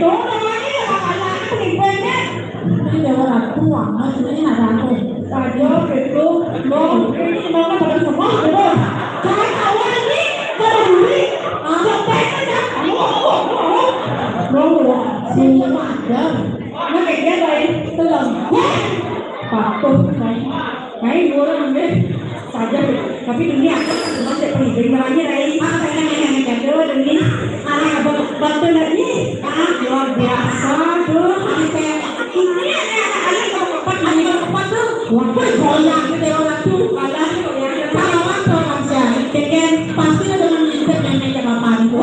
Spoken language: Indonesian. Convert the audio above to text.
Đúng rồi, cái là bạn làm cái thịt bên á. Bây giờ là không quản nó chứ thế nào làm thôi. Và nhớ việc luôn, luôn, cái nó có thể sống mất rồi thôi. Trái tàu anh đi, cho đủ đi. Cho bé nó ra, đúng rồi, xin các bạn nhớ. Nó kể cái đây, tôi làm và tôi cái mua đó mình biết. Saja, tapi dunia masih penting lagi dari apa yang kedua dari anak bantu lagi luar biasa tuh ini ada keempat tuh waktu banyak gitu orang tuh kalau waktu aja keken pasti ada yang minta yang bapak itu